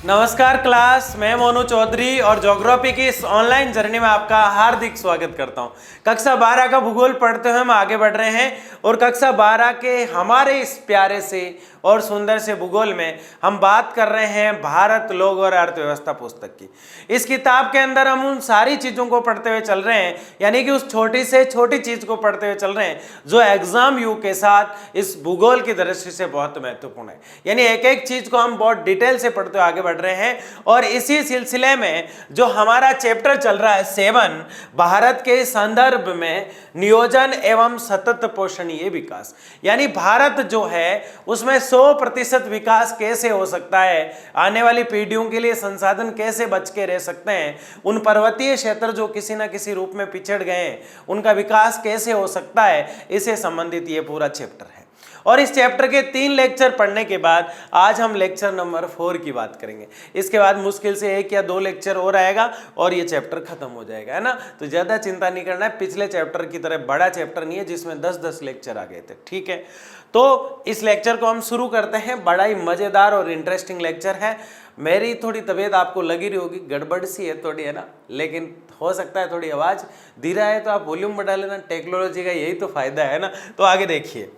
नमस्कार क्लास, मैं मोनू चौधरी और ज्योग्राफी की इस ऑनलाइन जर्नी में आपका हार्दिक स्वागत करता हूं। कक्षा 12 का भूगोल पढ़ते हुए हम आगे बढ़ रहे हैं और कक्षा 12 के हमारे इस प्यारे से और सुंदर से भूगोल में हम बात कर रहे हैं भारत, लोग और अर्थव्यवस्था पुस्तक की। इस किताब के अंदर हम उन सारी चीज़ों को पढ़ते हुए चल रहे हैं, यानी कि उस छोटी से छोटी चीज़ को पढ़ते हुए चल रहे हैं जो एग्जाम यू के साथ इस भूगोल की दृष्टि से बहुत महत्वपूर्ण है। यानी एक एक चीज़ को हम बहुत डिटेल से पढ़ते हुए आगे बढ़ रहे हैं और इसी सिलसिले में जो हमारा चैप्टर चल रहा है 7, भारत के संदर्भ में नियोजन एवं सतत पोषणीय विकास, यानी भारत जो है उसमें 100% विकास कैसे हो सकता है, आने वाली पीढ़ियों के लिए संसाधन कैसे बच के रह सकते हैं, उन पर्वतीय क्षेत्र जो किसी न किसी रूप में पिछड़ गए हैं उनका विकास कैसे हो सकता है, इससे संबंधित ये पूरा चैप्टर है। और इस चैप्टर के 3 लेक्चर पढ़ने के बाद आज हम लेक्चर नंबर 4 की बात करेंगे। इसके बाद मुश्किल से 1 या 2 लेक्चर और आएगा और ये चैप्टर खत्म हो जाएगा, है ना। तो ज़्यादा चिंता नहीं करना है, पिछले चैप्टर की तरह बड़ा चैप्टर नहीं है जिसमें 10-10 लेक्चर आ गए थे, ठीक है। तो इस लेक्चर को हम शुरू करते हैं। बड़ा ही मज़ेदार और इंटरेस्टिंग लेक्चर है। मेरी थोड़ी तबीयत आपको लगी रही होगी, गड़बड़ सी है थोड़ी, है ना, लेकिन हो सकता है थोड़ी आवाज़ धीरा है तो आप वॉल्यूम बढ़ा लेना, टेक्नोलॉजी का यही तो फायदा है ना। तो आगे देखिए,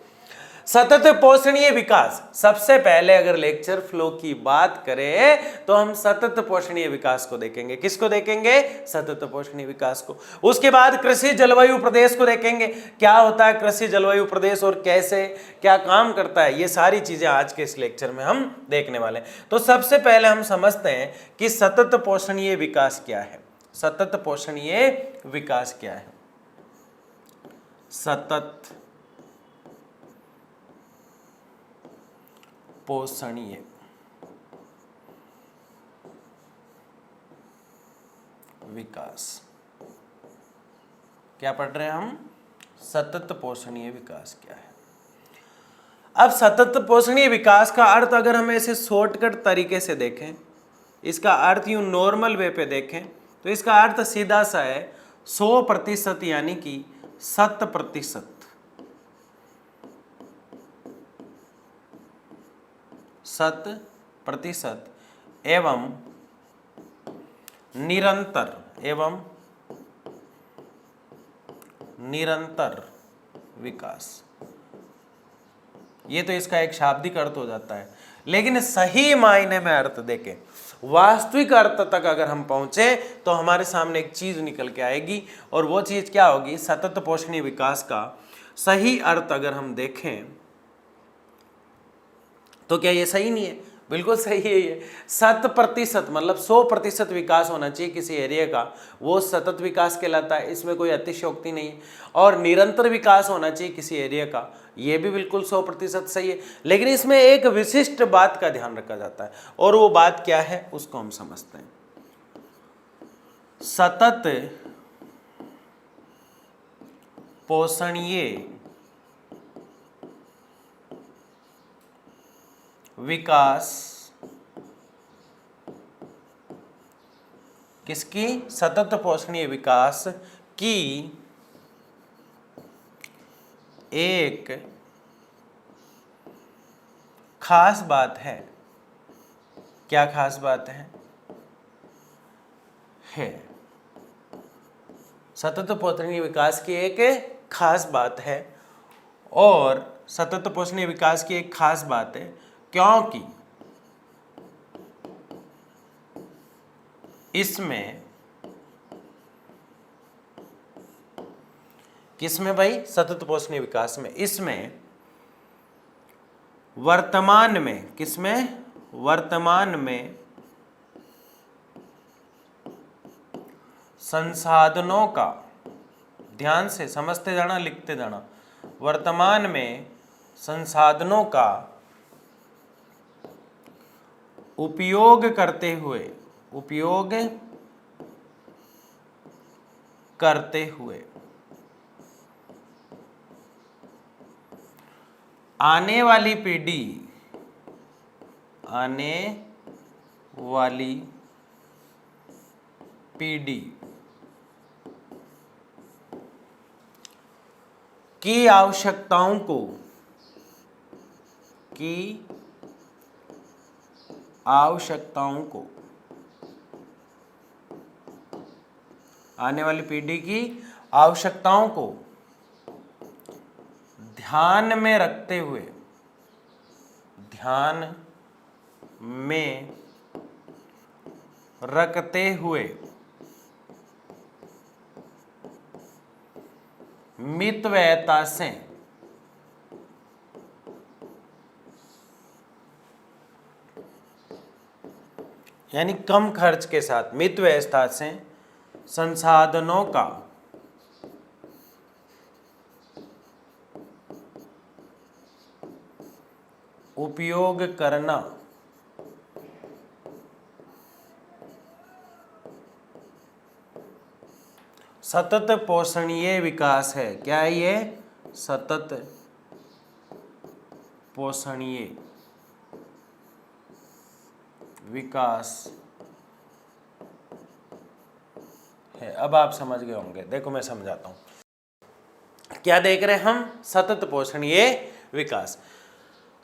सतत पोषणीय विकास। सबसे पहले अगर लेक्चर फ्लो की बात करें तो हम सतत पोषणीय विकास को देखेंगे। किसको देखेंगे? सतत पोषणीय विकास को। उसके बाद कृषि जलवायु प्रदेश को देखेंगे, क्या होता है कृषि जलवायु प्रदेश और कैसे क्या काम करता है, ये सारी चीजें आज के इस लेक्चर में हम देखने वाले हैं। तो सबसे पहले हम समझते हैं कि सतत पोषणीय विकास क्या है। सतत पोषणीय विकास क्या है? सतत पोषणीय विकास क्या पढ़ रहे हैं हम? सतत पोषणीय विकास क्या है। अब सतत पोषणीय विकास का अर्थ अगर हम ऐसे शॉर्टकट तरीके से देखें, इसका अर्थ यूं नॉर्मल वे पे देखें तो इसका अर्थ सीधा सा है 100%, यानी कि 100%, 100% एवं निरंतर विकास। ये तो इसका एक शाब्दिक अर्थ हो जाता है, लेकिन सही मायने में अर्थ देखें, वास्तविक अर्थ तक अगर हम पहुंचे तो हमारे सामने एक चीज निकल के आएगी और वो चीज क्या होगी? सतत पोषणीय विकास का सही अर्थ अगर हम देखें तो क्या ये सही नहीं है? बिल्कुल सही है। ये 100% मतलब 100% विकास होना चाहिए किसी एरिया का, वो सतत विकास कहलाता है, इसमें कोई अतिशयोक्ति नहीं है। और निरंतर विकास होना चाहिए किसी एरिया का, ये भी बिल्कुल 100% सही है। लेकिन इसमें एक विशिष्ट बात का ध्यान रखा जाता है और वो बात क्या है उसको हम समझते हैं। सतत पोषणीय विकास किसकी? सतत पोषणीय विकास की एक खास बात है। क्या खास बात है? सतत पोषणीय विकास की एक खास बात है और सतत पोषणीय विकास की एक खास बात है क्योंकि इसमें, किसमें भाई? सतत पोषणीय विकास में। इसमें वर्तमान में, किसमें? वर्तमान में संसाधनों का, ध्यान से समझते जाना, लिखते जाना, वर्तमान में संसाधनों का उपयोग करते हुए आने वाली पीढ़ी की आवश्यकताओं आवश्यकताओं को, आने वाली पीढ़ी की आवश्यकताओं को ध्यान में रखते हुए, ध्यान में रखते हुए मितव्ययता से, यानी कम खर्च के साथ, मितव्ययता से संसाधनों का उपयोग करना सतत पोषणीय विकास है। क्या है ये? सतत पोषणीय विकास है। अब आप समझ गए होंगे, देखो मैं समझाता हूं। क्या देख रहे हैं हम? सतत पोषणीय विकास,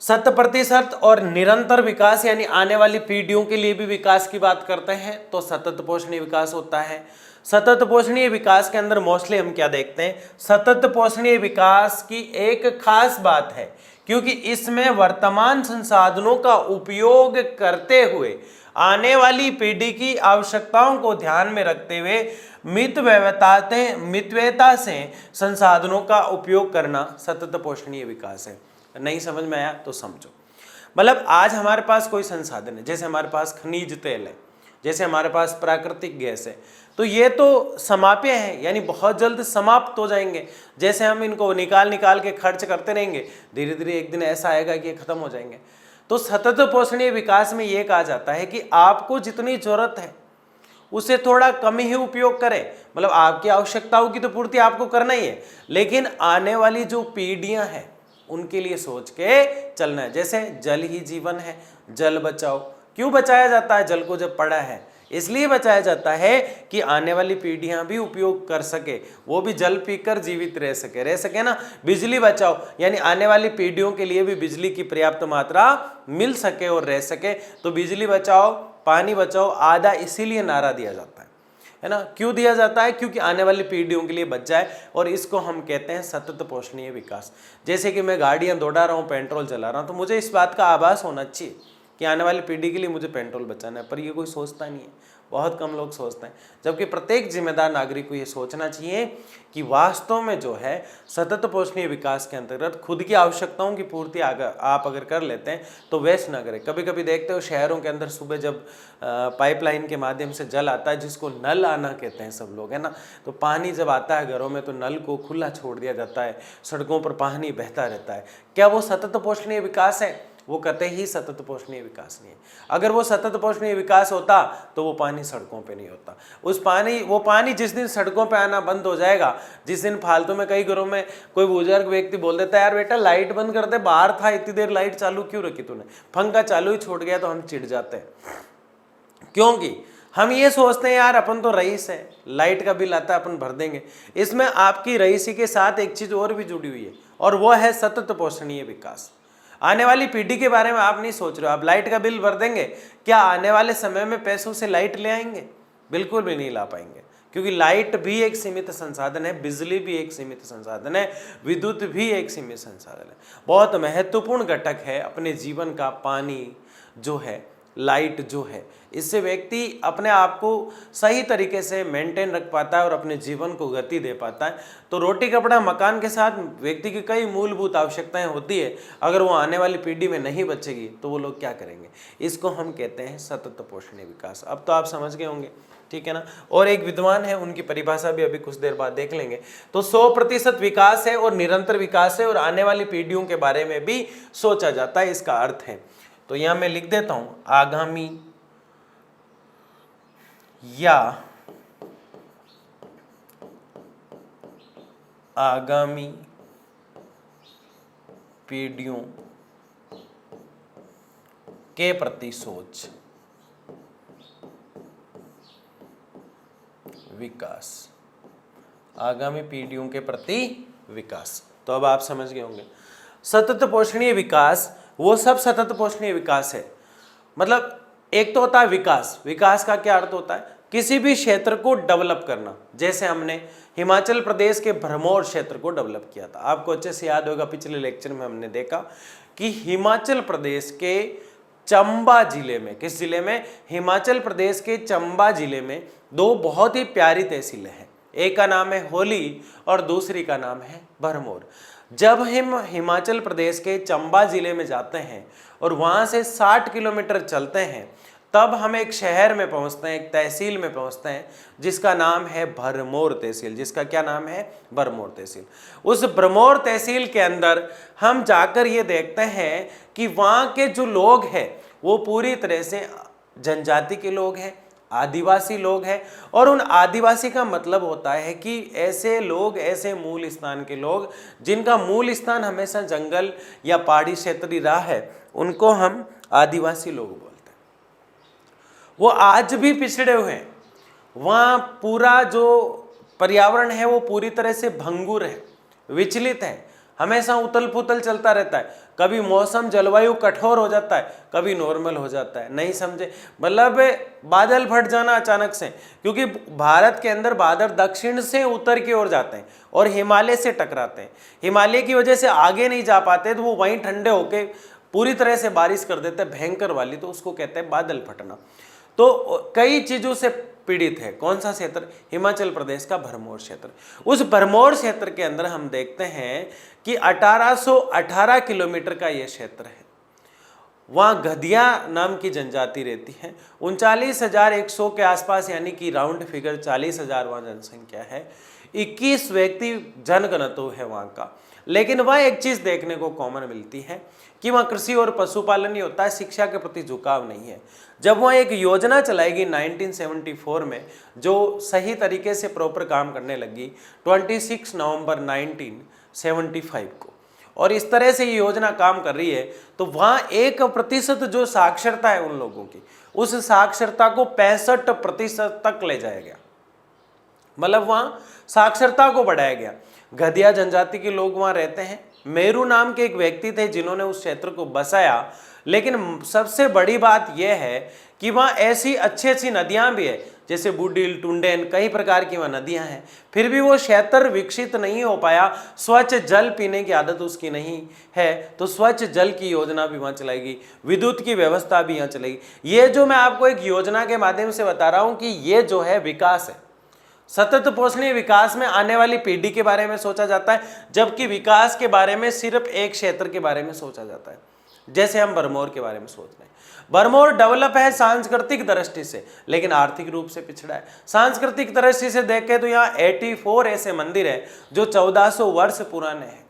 100% और निरंतर विकास, यानी आने वाली पीढ़ियों के लिए भी विकास की बात करते हैं तो सतत पोषणीय विकास होता है। सतत पोषणीय विकास के अंदर मोस्टली हम क्या देखते हैं? सतत पोषणीय विकास की एक खास बात है क्योंकि इसमें वर्तमान संसाधनों का उपयोग करते हुए आने वाली पीढ़ी की आवश्यकताओं को ध्यान में रखते हुए मितव्ययता से संसाधनों का उपयोग करना सतत पोषणीय विकास है। नहीं समझ में आया तो समझो। मतलब आज हमारे पास कोई संसाधन है, जैसे हमारे पास खनिज तेल है, जैसे हमारे पास प्राकृतिक गैस है, तो ये तो समाप्य है, यानी बहुत जल्द समाप्त हो जाएंगे। जैसे हम इनको निकाल के खर्च करते रहेंगे, धीरे धीरे एक दिन ऐसा आएगा कि ये खत्म हो जाएंगे। तो सतत पोषणीय विकास में ये कहा जाता है कि आपको जितनी जरूरत है उससे थोड़ा कम ही उपयोग करें। मतलब आपकी आवश्यकताओं की तो पूर्ति आपको करना ही है, लेकिन आने वाली जो पीढ़ियां हैं उनके लिए सोच के चलना है। जैसे जल ही जीवन है, जल बचाओ। क्यों बचाया जाता है जल को? जब पड़ा है इसलिए बचाया जाता है कि आने वाली पीढ़ियां भी उपयोग कर सके, वो भी जल पीकर जीवित रह सके ना। बिजली बचाओ, यानी आने वाली पीढ़ियों के लिए भी बिजली की पर्याप्त मात्रा मिल सके और रह सके। तो बिजली बचाओ, पानी बचाओ आदि इसीलिए नारा दिया जाता है ना। क्यों दिया जाता है? क्योंकि आने वाली पीढ़ियों के लिए बच जाए, और इसको हम कहते हैं सतत पोषणीय विकास। जैसे कि मैं गाड़ियां दौड़ा रहा हूँ, पेट्रोल चला रहा हूँ, तो मुझे इस बात का आभास होना चाहिए कि आने वाली पीढ़ी के लिए मुझे पेट्रोल बचाना है, पर ये कोई सोचता नहीं है, बहुत कम लोग सोचते हैं। जबकि प्रत्येक जिम्मेदार नागरिक को ये सोचना चाहिए कि वास्तव में जो है सतत पोषणीय विकास के अंतर्गत खुद की आवश्यकताओं की पूर्ति आप अगर कर लेते हैं तो वेस्ट ना करें। कभी कभी देखते हो शहरों के अंदर सुबह जब पाइपलाइन के माध्यम से जल आता है, जिसको नल आना कहते हैं सब लोग, है ना, तो पानी जब आता है घरों में तो नल को खुला छोड़ दिया जाता है, सड़कों पर पानी बहता रहता है। क्या वो सतत पोषणीय विकास है? वो कतई ही सतत पोषणीय विकास नहीं है। अगर वो सतत पोषणीय विकास होता तो वो पानी सड़कों पे नहीं होता। वो पानी जिस दिन सड़कों पे आना बंद हो जाएगा, जिस दिन फालतू में कई घरों में कोई बुजुर्ग व्यक्ति बोल देता है, यार बेटा लाइट बंद कर दे, बाहर था इतनी देर लाइट चालू क्यों रखी तूने, पंखा चालू ही छोड़ गया, तो हम चिढ़ जाते हैं। क्योंकि हम ये सोचते हैं यार अपन तो रईस है, लाइट का बिल आता है अपन भर देंगे। इसमें आपकी रईसी के साथ एक चीज और भी जुड़ी हुई है, और वो है सतत पोषणीय विकास। आने वाली पीढ़ी के बारे में आप नहीं सोच रहे हो। आप लाइट का बिल भर देंगे, क्या आने वाले समय में पैसों से लाइट ले आएंगे? बिल्कुल भी नहीं ला पाएंगे, क्योंकि लाइट भी एक सीमित संसाधन है, बिजली भी एक सीमित संसाधन है, विद्युत भी एक सीमित संसाधन है। बहुत महत्वपूर्ण घटक है अपने जीवन का पानी जो है, लाइट जो है। इससे व्यक्ति अपने आप को सही तरीके से मेंटेन रख पाता है और अपने जीवन को गति दे पाता है। तो रोटी कपड़ा मकान के साथ व्यक्ति की कई मूलभूत आवश्यकताएं होती है, अगर वो आने वाली पीढ़ी में नहीं बचेगी तो वो लोग क्या करेंगे? इसको हम कहते हैं सतत पोषणीय विकास। अब तो आप समझ गए होंगे, ठीक है ना। और एक विद्वान है, उनकी परिभाषा भी अभी कुछ देर बाद देख लेंगे। तो 100% विकास है और निरंतर विकास है, और आने वाली पीढ़ियों के बारे में भी सोचा जाता है, इसका अर्थ है। तो यहां मैं लिख देता हूं, आगामी या आगामी पीढ़ियों के प्रति सोच, विकास, आगामी पीढ़ियों के प्रति विकास। तो अब आप समझ गए होंगे सतत पोषणीय विकास वो सब सतत पोषणीय विकास है। मतलब एक तो होता है विकास। विकास का क्या अर्थ होता है? किसी भी क्षेत्र को डेवलप करना। जैसे हमने हिमाचल प्रदेश के भरमौर क्षेत्र को डेवलप किया था, आपको अच्छे से याद होगा, पिछले लेक्चर में हमने देखा कि हिमाचल प्रदेश के चंबा जिले में, किस जिले में? हिमाचल प्रदेश के चंबा जिले में दो बहुत ही प्यारी तहसीलें हैं, एक का नाम है होली और दूसरी का नाम है भरमौर। जब हम हिमाचल प्रदेश के चंबा जिले में जाते हैं और वहां से 60 किलोमीटर चलते हैं, तब हम एक शहर में पहुंचते हैं, एक तहसील में पहुंचते हैं जिसका नाम है भरमौर तहसील। जिसका क्या नाम है? भरमौर तहसील। उस भरमौर तहसील के अंदर हम जाकर ये देखते हैं कि वहाँ के जो लोग हैं वो पूरी तरह से जनजाति के लोग हैं, आदिवासी लोग हैं। और उन आदिवासी का मतलब होता है कि ऐसे लोग, ऐसे मूल स्थान के लोग जिनका मूल स्थान हमेशा जंगल या पहाड़ी क्षेत्र रहा है, उनको हम आदिवासी लोग बोलते हैं। वो आज भी पिछड़े हुए हैं, वहाँ पूरा जो पर्यावरण है वो पूरी तरह से भंगुर है, विचलित है, हमेशा उथल पुथल चलता रहता है। कभी मौसम जलवायु कठोर हो जाता है, कभी नॉर्मल हो जाता है, नहीं समझे, मतलब बादल फट जाना अचानक से, क्योंकि भारत के अंदर बादल दक्षिण से उत्तर की ओर जाते हैं और हिमालय से टकराते हैं। हिमालय की वजह से आगे नहीं जा पाते तो वो वहीं ठंडे होके पूरी तरह से बारिश कर देते हैं, भयंकर वाली, तो उसको कहते हैं बादल फटना। तो कई चीजों से पीड़ित है। कौन सा क्षेत्र? हिमाचल प्रदेश का भरमौर क्षेत्र। उस भरमौर क्षेत्र के अंदर हम देखते हैं कि 1818 किलोमीटर का यह क्षेत्र है। वहाँ गधिया नाम की जनजाति रहती है। 39,100 के आसपास, यानी कि राउंड फिगर 40,000 वहाँ जनसंख्या है। 21 व्यक्ति जनघनत्व है वहाँ का। लेकिन वह एक चीज देखने को कॉमन मिलती है कि वहाँ कृषि और पशुपालन ही होता है, शिक्षा के प्रति झुकाव नहीं है। जब वह एक योजना चलाएगी 1974 में, जो सही तरीके से प्रॉपर काम करने लगी 26 नवंबर 1975 को, और इस तरह से ये योजना काम कर रही है, तो वहाँ 1% जो साक्षरता है उन लोगों की, उस साक्षरता को 65% तक ले जाया गया। मतलब वहाँ साक्षरता को बढ़ाया गया। गधिया जनजाति के लोग वहाँ रहते हैं। मेरू नाम के एक व्यक्ति थे जिन्होंने उस क्षेत्र को बसाया। लेकिन सबसे बड़ी बात यह है कि वहाँ ऐसी अच्छी नदियाँ भी है, जैसे बुडिल, टुंडेन, कई प्रकार की वहाँ नदियाँ हैं। फिर भी वो क्षेत्र विकसित नहीं हो पाया। स्वच्छ जल पीने की आदत उसकी नहीं है, तो स्वच्छ जल की योजना भी वहाँ चलाएगी, विद्युत की व्यवस्था भी यहाँ चलेगी। ये जो मैं आपको एक योजना के माध्यम से बता रहा हूँ कि ये जो है विकास है। सतत पोषणीय विकास में आने वाली पीढ़ी के बारे में सोचा जाता है, जबकि विकास के बारे में सिर्फ एक क्षेत्र के बारे में सोचा जाता है। जैसे हम भरमौर के बारे में सोच रहे हैं। भरमौर डेवलप है सांस्कृतिक दृष्टि से, लेकिन आर्थिक रूप से पिछड़ा है। सांस्कृतिक दृष्टि से देखें तो यहाँ 84 ऐसे मंदिर हैं जो 1400 वर्ष पुराने हैं।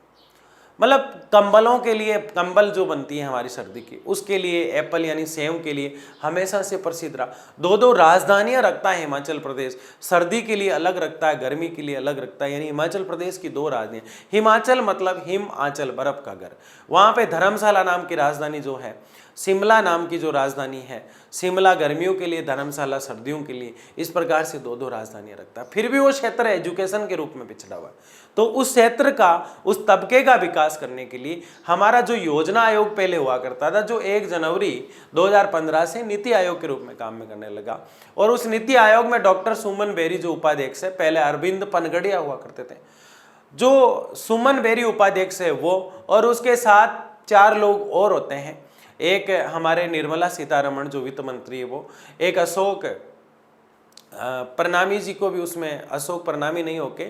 मतलब कंबलों के लिए, कंबल जो बनती है हमारी सर्दी की, उसके लिए एप्पल यानी सेव के लिए हमेशा से प्रसिद्ध रहा। 2 राजधानियां रखता है हिमाचल प्रदेश, सर्दी के लिए अलग रखता है, गर्मी के लिए अलग रखता है। यानी हिमाचल प्रदेश की 2 राजधानियां। हिमाचल मतलब हिम आंचल, बर्फ का घर। वहाँ पे धर्मशाला नाम की राजधानी जो है, शिमला नाम की जो राजधानी है, शिमला गर्मियों के लिए, धर्मशाला सर्दियों के लिए, इस प्रकार से 2 राजधानियां रखता है। फिर भी वो क्षेत्र एजुकेशन के रूप में पिछड़ा हुआ है। तो उस क्षेत्र का, उस तबके का विकास करने के लिए हमारा जो योजना आयोग पहले हुआ करता था, जो 1 जनवरी 2015 से नीति आयोग के रूप में काम में करने लगा, और उस नीति आयोग में डॉक्टर सुमन बेरी जो उपाध्यक्ष है, पहले अरविंद पनगड़िया हुआ करते थे, जो सुमन बेरी उपाध्यक्ष है वो, और उसके साथ 4 लोग और होते हैं। एक हमारे निर्मला सीतारमण जो वित्त मंत्री है वो, एक अशोक परनामी जी को भी उसमें, अशोक परनामी नहीं होके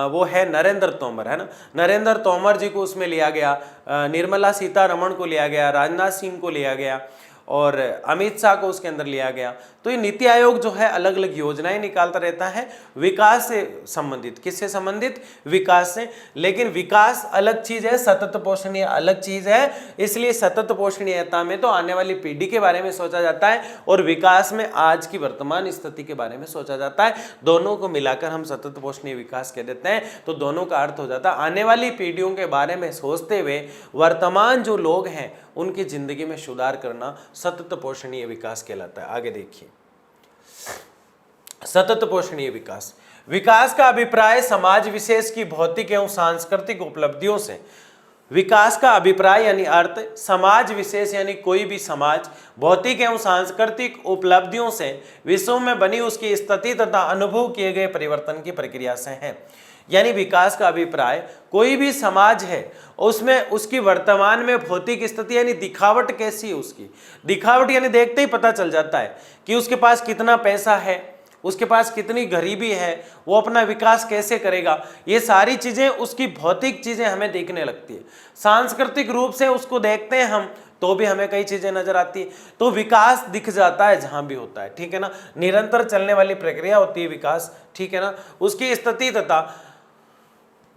वो है नरेंद्र तोमर, है ना, नरेंद्र तोमर जी को उसमें लिया गया, निर्मला सीतारमण को लिया गया, राजनाथ सिंह को लिया गया और अमित शाह को उसके अंदर लिया गया। तो ये नीति आयोग जो है अलग अलग योजनाएं निकालता रहता है विकास से संबंधित। किससे संबंधित? विकास से। लेकिन विकास अलग चीज है, सतत पोषणीय अलग चीज है। इसलिए सतत पोषणीयता में तो आने वाली पीढ़ी के बारे में सोचा जाता है और विकास में आज की वर्तमान स्थिति के बारे में सोचा जाता है। दोनों को मिलाकर हम सतत पोषणीय विकास कह देते हैं। तो दोनों का अर्थ हो जाता है आने वाली पीढ़ियों के बारे में सोचते हुए वर्तमान जो लोग हैं उनकी जिंदगी में सुधार करना सतत पोषणीय विकास कहलाता है। आगे देखिए, सतत पोषणीय विकास। विकास का अभिप्राय समाज विशेष की भौतिक एवं सांस्कृतिक उपलब्धियों से विकास का अभिप्राय यानी अर्थ समाज विशेष यानी कोई भी समाज भौतिक एवं सांस्कृतिक उपलब्धियों से विश्व में बनी उसकी स्थिति तथा अनुभव किए गए परिवर्तन की प्रक्रिया से है। यानी विकास का अभिप्राय कोई भी समाज है उसमें उसकी वर्तमान में भौतिक स्थिति यानी दिखावट कैसी है, उसकी दिखावट यानी देखते ही पता चल जाता है कि उसके पास कितना पैसा है, उसके पास कितनी गरीबी है, वो अपना विकास कैसे करेगा। ये सारी चीजें उसकी भौतिक चीजें हमें दिखने लगती है। सांस्कृतिक रूप से उसको देखते हैं हम तो भी हमें कई चीजें नजर आती है। तो विकास दिख जाता है जहां भी होता है, ठीक है ना। निरंतर चलने वाली प्रक्रिया होती है विकास, ठीक है ना। उसकी स्थिति तथा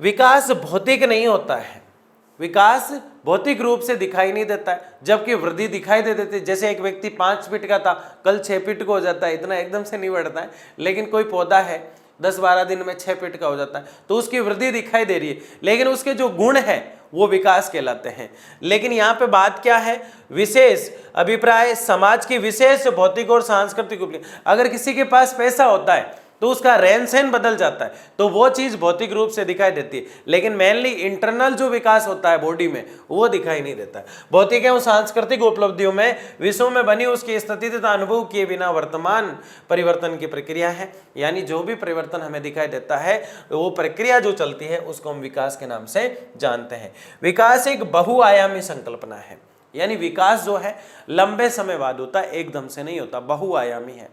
विकास भौतिक नहीं होता है, विकास भौतिक रूप से दिखाई नहीं देता है, जबकि वृद्धि दिखाई दे देती है। जैसे एक व्यक्ति 5 फीट का था, कल 6 फीट का हो जाता है, इतना एकदम से नहीं बढ़ता है। लेकिन कोई पौधा है 10-12 दिन में 6 फीट का हो जाता है, तो उसकी वृद्धि दिखाई दे रही है, लेकिन उसके जो गुण है वो विकास कहलाते हैं। लेकिन यहाँ पे बात क्या है, विशेष अभिप्राय समाज की विशेष भौतिक और सांस्कृतिक उपलब्धि। अगर किसी के पास पैसा होता है तो उसका रहन सहन बदल जाता है, तो वो चीज भौतिक रूप से दिखाई देती है, लेकिन मेनली इंटरनल जो विकास होता है बॉडी में वो दिखाई नहीं देता है। भौतिक एवं सांस्कृतिक उपलब्धियों में विश्व में बनी उसकी स्थिति तथा अनुभव किए बिना वर्तमान परिवर्तन की प्रक्रिया है। यानी जो भी परिवर्तन हमें दिखाई देता है वो प्रक्रिया जो चलती है उसको हम विकास के नाम से जानते हैं। विकास एक बहुआयामी संकल्पना है, यानी विकास जो है लंबे समय बाद होता है, एकदम से नहीं होता, बहुआयामी है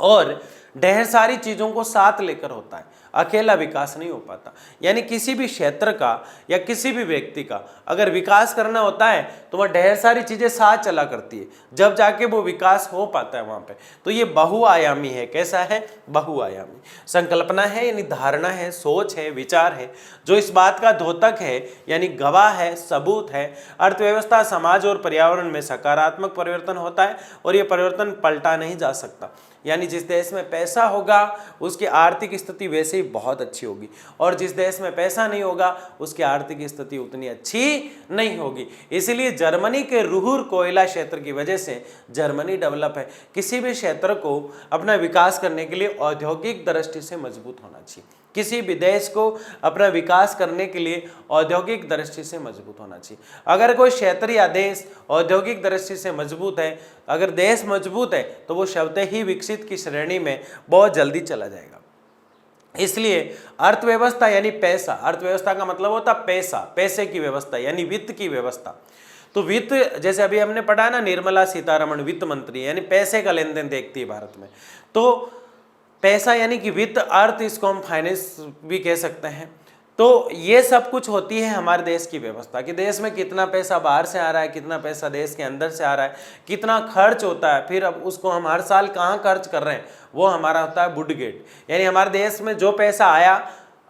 और ढेर सारी चीजों को साथ लेकर होता है, अकेला विकास नहीं हो पाता। यानी किसी भी क्षेत्र का या किसी भी व्यक्ति का अगर विकास करना होता है तो वह ढेर सारी चीजें साथ चला करती है, जब जाके वो विकास हो पाता है वहां पे। तो ये बहुआयामी है। कैसा है? बहुआयामी संकल्पना है, यानी धारणा है, सोच है, विचार है, जो इस बात का द्योतक है यानी गवाह है, सबूत है। अर्थव्यवस्था, समाज और पर्यावरण में सकारात्मक परिवर्तन होता है और ये परिवर्तन पलटा नहीं जा सकता। यानी जिस देश में पैसा होगा उसकी आर्थिक स्थिति वैसे ही बहुत अच्छी होगी, और जिस देश में पैसा नहीं होगा उसकी आर्थिक स्थिति उतनी अच्छी नहीं होगी। इसलिए जर्मनी के रुहुर कोयला क्षेत्र की वजह से जर्मनी डेवलप है। किसी भी क्षेत्र को अपना विकास करने के लिए औद्योगिक दृष्टि से मजबूत होना चाहिए। किसी भी देश को अपना विकास करने के लिए औद्योगिक दृष्टि से मजबूत होना चाहिए। अगर कोई क्षेत्र या देश औद्योगिक दृष्टि से मजबूत है, अगर देश मजबूत है तो वो स्वतः ही विकसित की श्रेणी में बहुत जल्दी चला जाएगा। इसलिए अर्थव्यवस्था यानी पैसा, अर्थव्यवस्था का मतलब होता पैसा, पैसे की व्यवस्था यानी वित्त की व्यवस्था। तो वित्त, जैसे अभी हमने पढ़ा ना, निर्मला सीतारमण वित्त मंत्री, यानी पैसे का लेन देन देखती है भारत में। तो पैसा यानी कि वित्त, अर्थ, इसको हम फाइनेंस भी कह सकते हैं। तो ये सब कुछ होती है हमारे देश की व्यवस्था कि देश में कितना पैसा बाहर से आ रहा है, कितना पैसा देश के अंदर से आ रहा है, कितना खर्च होता है, फिर अब उसको हम हर साल कहाँ खर्च कर रहे हैं, वो हमारा होता है बुडगेट। यानी हमारे देश में जो पैसा आया,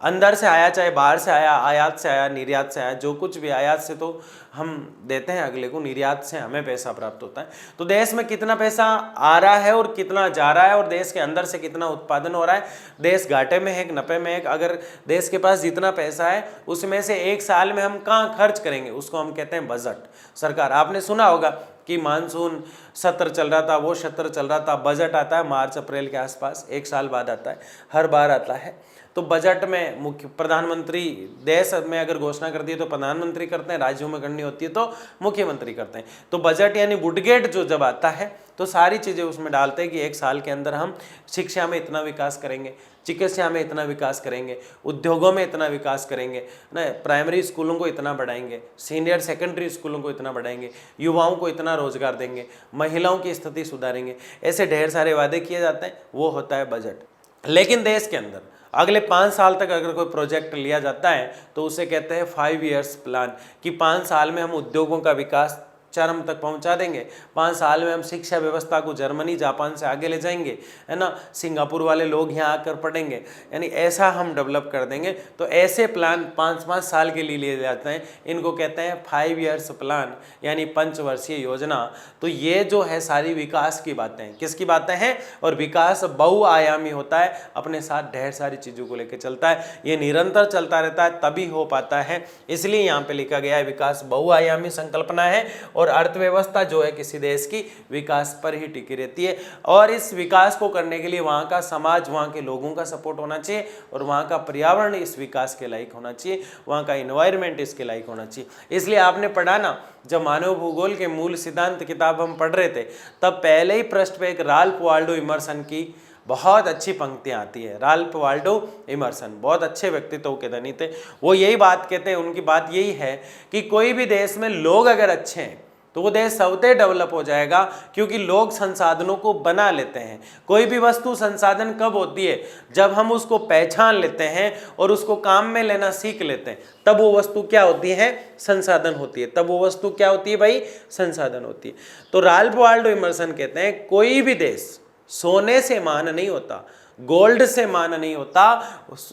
अंदर से आया चाहे बाहर से आया, आयात से आया, निर्यात से आया, जो कुछ भी, आयात से तो हम देते हैं अगले को, निर्यात से हमें पैसा प्राप्त होता है। तो देश में कितना पैसा आ रहा है और कितना जा रहा है, और देश के अंदर से कितना उत्पादन हो रहा है, देश घाटे में है, नफे में है। अगर देश के पास जितना पैसा है उसमें से एक साल में हम कहाँ खर्च करेंगे, उसको हम कहते हैं बजट। सरकार, आपने सुना होगा कि मानसून सत्र चल रहा था, वो सत्र चल रहा था, बजट आता है मार्च अप्रैल के आसपास, एक साल बाद आता है, हर बार आता है। तो बजट में मुख्य प्रधानमंत्री, देश में अगर घोषणा करती है तो प्रधानमंत्री करते हैं, राज्यों में करनी होती है तो मुख्यमंत्री करते हैं। तो बजट यानी बुडगेट जो जब आता है तो सारी चीज़ें उसमें डालते हैं कि एक साल के अंदर हम शिक्षा में इतना विकास करेंगे, चिकित्सा में इतना विकास करेंगे, उद्योगों में इतना विकास करेंगे ना, प्राइमरी स्कूलों को इतना बढ़ाएंगे, सीनियर सेकेंडरी स्कूलों को इतना बढ़ाएंगे, युवाओं को इतना रोजगार देंगे, महिलाओं की स्थिति सुधारेंगे। ऐसे ढेर सारे वादे किए जाते हैं, वो होता है बजट। लेकिन देश के अंदर अगले 5 साल तक अगर कोई प्रोजेक्ट लिया जाता है तो उसे कहते हैं 5 ईयर्स प्लान, कि 5 साल में हम उद्योगों का विकास चरम तक पहुंचा देंगे, 5 साल में हम शिक्षा व्यवस्था को जर्मनी, जापान से आगे ले जाएंगे, है ना, सिंगापुर वाले लोग यहाँ आकर पढ़ेंगे, यानी ऐसा हम डेवलप कर देंगे। तो ऐसे प्लान 5-5 साल के लिए लिए जाते हैं, इनको कहते हैं 5 ईयर्स प्लान, यानी पंचवर्षीय योजना। तो ये जो है सारी विकास की बातें हैं, किसकी बातें हैं, और विकास बहुआयामी होता है, अपने साथ ढेर सारी चीज़ों को लेकर चलता है, ये निरंतर चलता रहता है, तभी हो पाता है। इसलिए यहाँ पे लिखा गया है विकास बहुआयामी संकल्पना है और अर्थव्यवस्था जो है किसी देश की विकास पर ही टिकी रहती है। और इस विकास को करने के लिए वहाँ का समाज, वहाँ के लोगों का सपोर्ट होना चाहिए और वहाँ का पर्यावरण इस विकास के लायक होना चाहिए, वहाँ का इन्वायरमेंट इसके लायक होना चाहिए। इसलिए आपने पढ़ा ना, जब मानव भूगोल के मूल सिद्धांत किताब हम पढ़ रहे थे तब पहले ही पृष्ठ पे एक राल्फ वाल्डो इमर्सन की बहुत अच्छी पंक्तियां आती है। राल्फ वाल्डो इमर्सन बहुत अच्छे व्यक्तित्व के धनी थे। वो यही बात कहते हैं, उनकी बात यही है कि कोई भी देश में लोग अगर अच्छे हैं तो वो देश स्वतः डेवलप हो जाएगा, क्योंकि लोग संसाधनों को बना लेते हैं। कोई भी वस्तु संसाधन कब होती है? जब हम उसको पहचान लेते हैं और उसको काम में लेना सीख लेते हैं, तब वो वस्तु क्या होती है? संसाधन होती है। तब वो वस्तु क्या होती है भाई? संसाधन होती है। तो राल्फ वाल्डो इमर्सन कहते हैं कोई भी देश सोने से महान नहीं होता, गोल्ड से महान नहीं होता।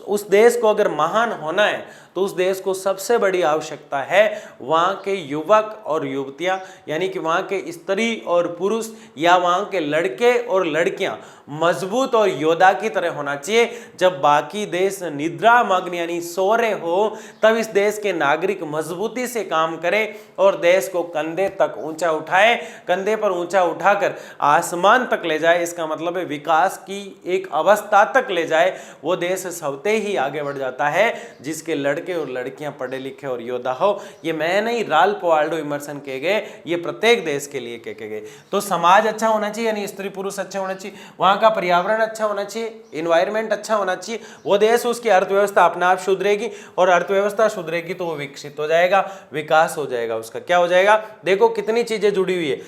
उस देश को अगर महान होना है तो उस देश को सबसे बड़ी आवश्यकता है वहाँ के युवक और युवतियाँ, यानी कि वहाँ के स्त्री और पुरुष या वहाँ के लड़के और लड़कियाँ मजबूत और योद्धा की तरह होना चाहिए। जब बाकी देश निद्रा मग्न यानी सो रहे हो तब इस देश के नागरिक मजबूती से काम करें और देश को कंधे तक ऊंचा उठाए, कंधे पर ऊंचा उठाकर आसमान तक ले जाए। इसका मतलब है विकास की एक अवस्था तक ले जाए। वो देश स्वतः ही आगे बढ़ जाता है जिसके लड़के और लड़कियां पढ़े लिखे और योद्धा हो। ये मैं नहीं, राल्फ वाल्डो इमर्सन कहे गए, ये प्रत्येक देश के लिए कहे गए। तो समाज अच्छा होना चाहिए, यानी स्त्री पुरुष अच्छा होना चाहिए, वहां का पर्यावरण अच्छा होना चाहिए, इन्वायरमेंट अच्छा होना चाहिए। वो देश, उसकी अर्थव्यवस्था अपने आप सुधरेगी और अर्थव्यवस्था सुधरेगी तो वो विकसित हो जाएगा, विकास हो जाएगा। उसका क्या हो जाएगा? देखो कितनी चीजें जुड़ी हुई है।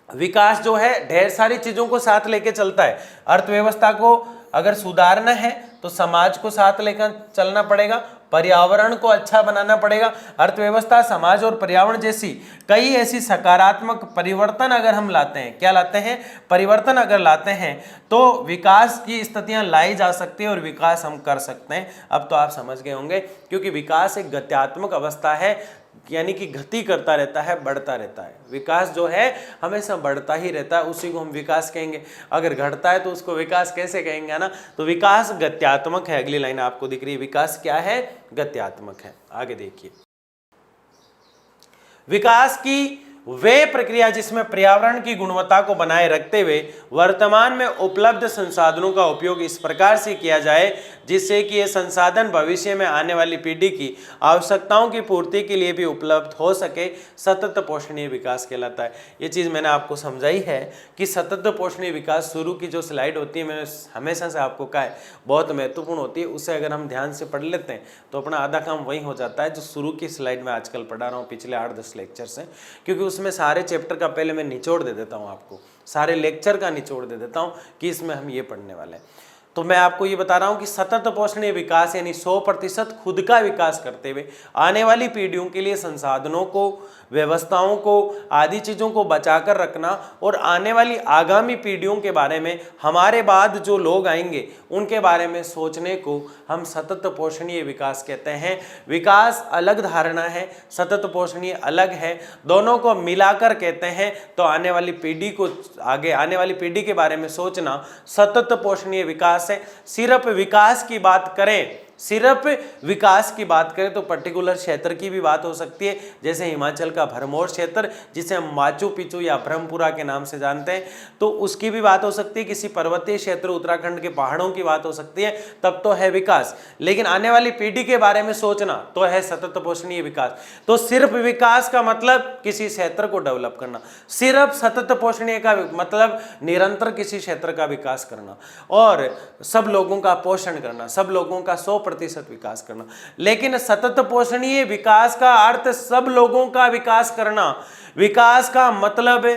विकास जो है ढेर सारी चीजों को साथ लेके चलता है। अर्थव्यवस्था को अगर सुधारना है तो समाज को साथ लेकर चलना पड़ेगा, पर्यावरण को अच्छा बनाना पड़ेगा। अर्थव्यवस्था, समाज और पर्यावरण जैसी कई ऐसी सकारात्मक परिवर्तन अगर हम लाते हैं, क्या लाते हैं? परिवर्तन अगर लाते हैं तो विकास की स्थितियां लाई जा सकती है और विकास हम कर सकते हैं। अब तो आप समझ गए होंगे, क्योंकि विकास एक गत्यात्मक अवस्था है, यानी कि गति करता रहता है, बढ़ता रहता है। विकास जो है हमेशा बढ़ता ही रहता है, उसी को हम विकास कहेंगे। अगर घटता है तो उसको विकास कैसे कहेंगे ना? तो विकास गत्यात्मक है। अगली लाइन आपको दिख रही है, विकास क्या है? गत्यात्मक है। आगे देखिए, विकास की वे प्रक्रिया जिसमें पर्यावरण की गुणवत्ता को बनाए रखते हुए वर्तमान में उपलब्ध संसाधनों का उपयोग इस प्रकार से किया जाए जिससे कि ये संसाधन भविष्य में आने वाली पीढ़ी की आवश्यकताओं की पूर्ति के लिए भी उपलब्ध हो सके, सतत पोषणीय विकास कहलाता है। ये चीज़ मैंने आपको समझाई है कि सतत पोषणीय विकास शुरू की जो स्लाइड होती है, मैंने हमेशा से आपको कहा है बहुत महत्वपूर्ण होती है। उसे अगर हम ध्यान से पढ़ लेते हैं तो अपना आधा काम वही हो जाता है जो शुरू की स्लाइड में आजकल पढ़ा रहा हूँ पिछले 8-10 लेक्चर से, क्योंकि उसमें सारे चैप्टर का पहले मैं निचोड़ दे देता हूँ, आपको सारे लेक्चर का निचोड़ दे देता हूँ कि इसमें हम ये पढ़ने वाले हैं। तो मैं आपको ये बता रहा हूँ कि सतत पोषणीय विकास यानी 100% खुद का विकास करते हुए आने वाली पीढ़ियों के लिए संसाधनों को, व्यवस्थाओं को, आदि चीज़ों को बचाकर रखना और आने वाली आगामी पीढ़ियों के बारे में, हमारे बाद जो लोग आएंगे उनके बारे में सोचने को हम सतत पोषणीय विकास कहते हैं। विकास अलग धारणा है, सतत पोषणीय अलग है, दोनों को मिलाकर कहते हैं। तो आने वाली पीढ़ी को, आगे आने वाली पीढ़ी के बारे में सोचना सतत पोषणीय विकास है। सिर्फ विकास की बात करें, सिर्फ विकास की बात करें तो पर्टिकुलर क्षेत्र की भी बात हो सकती है, जैसे हिमाचल का भरमौर क्षेत्र जिसे हम माचू पिचू या ब्रह्मपुरा के नाम से जानते हैं, तो उसकी भी बात हो सकती है। किसी पर्वतीय क्षेत्र उत्तराखंड के पहाड़ों की बात हो सकती है, तब तो है विकास। लेकिन आने वाली पीढ़ी के बारे में सोचना तो है सतत पोषणीय विकास। तो सिर्फ विकास का मतलब किसी क्षेत्र को डेवलप करना, सिर्फ सतत पोषणीय का मतलब निरंतर किसी क्षेत्र का विकास करना और सब लोगों का पोषण करना, सब लोगों का 100% विकास करना। लेकिन सतत पोषणीय विकास का अर्थ सब लोगों का विकास करना, विकास का मतलब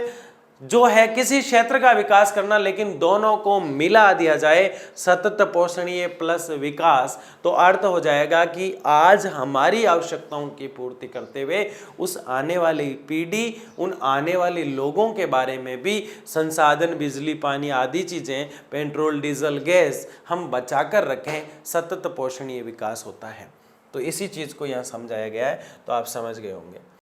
जो है किसी क्षेत्र का विकास करना, लेकिन दोनों को मिला दिया जाए, सतत पोषणीय प्लस विकास, तो अर्थ हो जाएगा कि आज हमारी आवश्यकताओं की पूर्ति करते हुए उस आने वाली पीढ़ी, उन आने वाले लोगों के बारे में भी संसाधन, बिजली, पानी आदि चीज़ें, पेट्रोल, डीजल, गैस हम बचाकर रखें, सतत पोषणीय विकास होता है। तो इसी चीज़ को यहाँ समझाया गया है, तो आप समझ गए होंगे।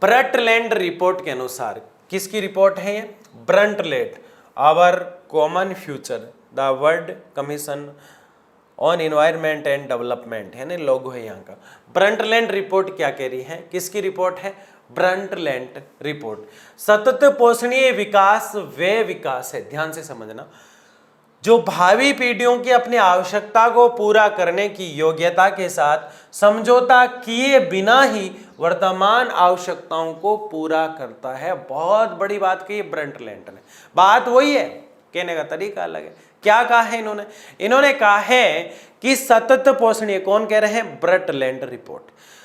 ब्रंटलैंड रिपोर्ट के अनुसार, किसकी रिपोर्ट है ये? Brundtland, our common future, the world commission on environment and development है ना, लोगो है यहाँ का। ब्रंटलैंड रिपोर्ट क्या कह रही है, किसकी रिपोर्ट है, ब्रंटलैंड रिपोर्ट। सतत पोषणीय विकास वे विकास है, ध्यान से समझना, जो भावी पीढ़ियों की अपनी आवश्यकता को पूरा करने की योग्यता के साथ समझौता किए बिना ही वर्तमान आवश्यकताओं को पूरा करता है। बहुत बड़ी बात कही ब्रंटलैंड ने, बात वही है, कहने का तरीका अलग है। क्या कहा है इन्होंने, इन्होंने कहा है कि सतत पोषणीय, कौन कह रहे हैं, ब्रंटलैंड रिपोर्ट,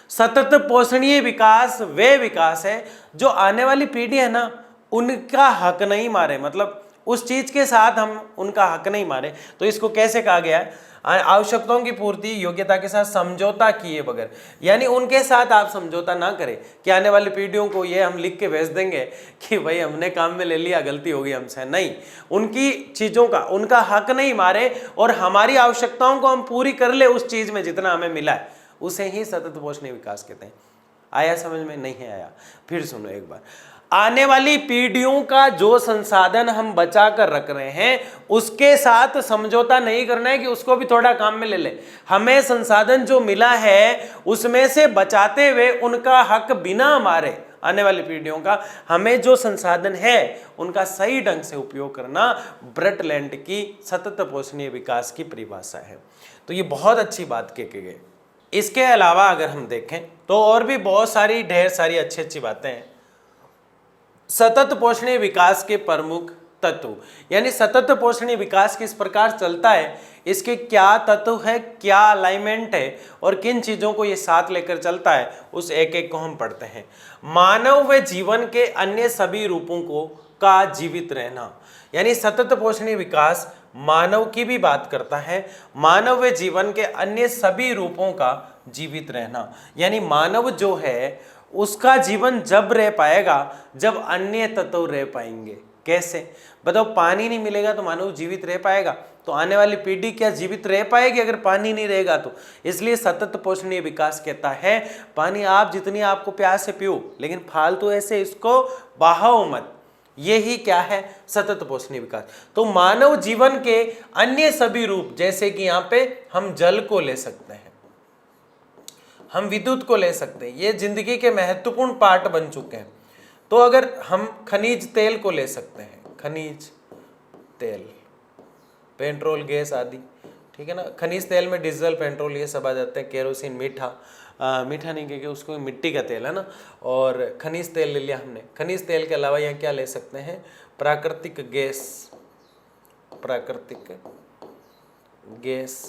सतत पोषणीय विकास वे विकास है जो आने वाली पीढ़ी है ना उनका हक नहीं मारे, मतलब उस चीज के साथ हम उनका हक नहीं मारे। तो इसको कैसे कहा गया है, आवश्यकताओं की पूर्ति योग्यता के साथ समझौता किए बगैर, यानी उनके साथ आप समझौता ना करें कि आने वाली पीढ़ियों को ये हम लिख के भेज देंगे कि भाई हमने काम में ले लिया, गलती हो गई हमसे, नहीं, उनकी चीजों का उनका हक नहीं मारे और हमारी आवश्यकताओं को हम पूरी कर ले उस चीज में जितना हमें मिला है, उसे ही सतत पोषणीय विकास कहते हैं। आया समझ में, नहीं आया, फिर सुनो एक बार। आने वाली पीढ़ियों का जो संसाधन हम बचा कर रख रहे हैं उसके साथ समझौता नहीं करना है कि उसको भी थोड़ा काम में ले ले। हमें संसाधन जो मिला है उसमें से बचाते हुए उनका हक बिना मारे आने वाली पीढ़ियों का, हमें जो संसाधन है उनका सही ढंग से उपयोग करना ब्रंटलैंड की सतत पोषणीय विकास की परिभाषा है। तो ये बहुत अच्छी बात कही गई। इसके अलावा अगर हम देखें तो और भी बहुत सारी ढेर सारी अच्छी अच्छी बातें हैं। सतत पोषणीय विकास के प्रमुख तत्व, यानी सतत पोषणीय विकास किस प्रकार चलता है, इसके क्या तत्व है, क्या अलाइनमेंट है और किन चीजों को ये साथ लेकर चलता है, उस एक एक को हम पढ़ते हैं। मानव व जीवन के अन्य सभी रूपों को का जीवित रहना, यानी सतत पोषणीय विकास मानव की भी बात करता है, मानव व जीवन के अन्य सभी रूपों का जीवित रहना, यानी मानव जो है उसका जीवन जब रह पाएगा जब अन्य तत्व रह पाएंगे। कैसे बताओ, पानी नहीं मिलेगा तो मानव जीवित रह पाएगा, तो आने वाली पीढ़ी क्या जीवित रह पाएगी अगर पानी नहीं रहेगा तो। इसलिए सतत पोषणीय विकास कहता है पानी आप जितनी आपको प्यास से पियो, लेकिन फालतू ऐसे इसको बहाओ मत, यही क्या है, सतत पोषणीय विकास। तो मानव जीवन के अन्य सभी रूप, जैसे कि यहाँ पे हम जल को ले सकते हैं, हम विद्युत को ले सकते हैं, ये जिंदगी के महत्वपूर्ण पार्ट बन चुके हैं। तो अगर हम खनिज तेल को ले सकते हैं, खनिज तेल, पेट्रोल, गैस आदि, ठीक है ना, खनिज तेल में डीजल, पेट्रोल ये सब आ जाते हैं, केरोसिन, मीठा, मीठा नहीं क्योंकि उसको मिट्टी का तेल है ना, और खनिज तेल ले लिया हमने। खनिज तेल के अलावा यहाँ क्या ले सकते हैं, प्राकृतिक गैस, प्राकृतिक गैस,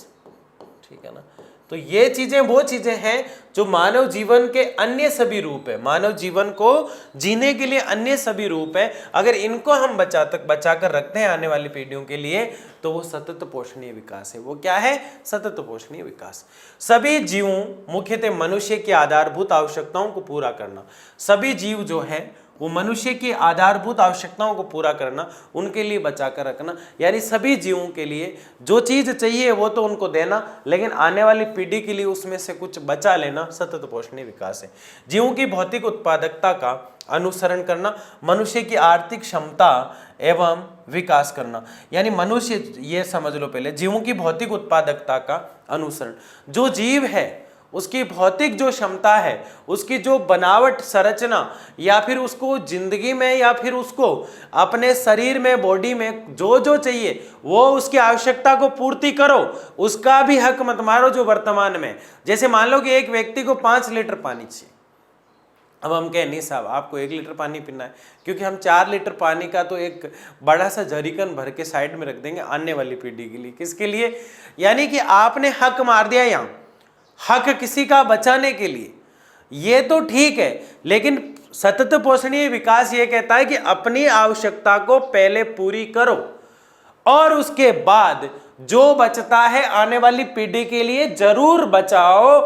ठीक है ना। तो ये चीजें वो चीजें हैं जो मानव जीवन के अन्य सभी रूप है, मानव जीवन को जीने के लिए अन्य सभी रूप है। अगर इनको हम बचा कर रखते हैं आने वाली पीढ़ियों के लिए तो वो सतत पोषणीय विकास है। वो क्या है, सतत पोषणीय विकास। सभी जीवों, मुख्यतः मनुष्य की आधारभूत आवश्यकताओं को पूरा करना, सभी जीव जो है वो मनुष्य की आधारभूत आवश्यकताओं को पूरा करना, उनके लिए बचा कर रखना, यानी सभी जीवों के लिए जो चीज चाहिए वो तो उनको देना, लेकिन आने वाली पीढ़ी के लिए उसमें से कुछ बचा लेना, सतत पोषणीय विकास है। जीवों की भौतिक उत्पादकता का अनुसरण करना, मनुष्य की आर्थिक क्षमता एवं विकास करना, यानी मनुष्य, ये समझ लो पहले, जीवों की भौतिक उत्पादकता का अनुसरण, जो जीव है उसकी भौतिक जो क्षमता है, उसकी जो बनावट, संरचना, या फिर उसको जिंदगी में या फिर उसको अपने शरीर में, बॉडी में जो जो चाहिए वो उसकी आवश्यकता को पूर्ति करो, उसका भी हक मत मारो जो वर्तमान में। जैसे मान लो कि एक व्यक्ति को 5 लीटर पानी चाहिए, अब हम कहें नहीं साहब आपको 1 लीटर पानी पीना है, क्योंकि हम 4 लीटर पानी का तो एक बड़ा सा जरीकन भर के साइड में रख देंगे आने वाली पीढ़ी के लिए। किसके लिए, यानी कि आपने हक मार दिया यहाँ, हक किसी का बचाने के लिए, ये तो ठीक है, लेकिन सतत पोषणीय विकास ये कहता है कि अपनी आवश्यकता को पहले पूरी करो और उसके बाद जो बचता है आने वाली पीढ़ी के लिए जरूर बचाओ।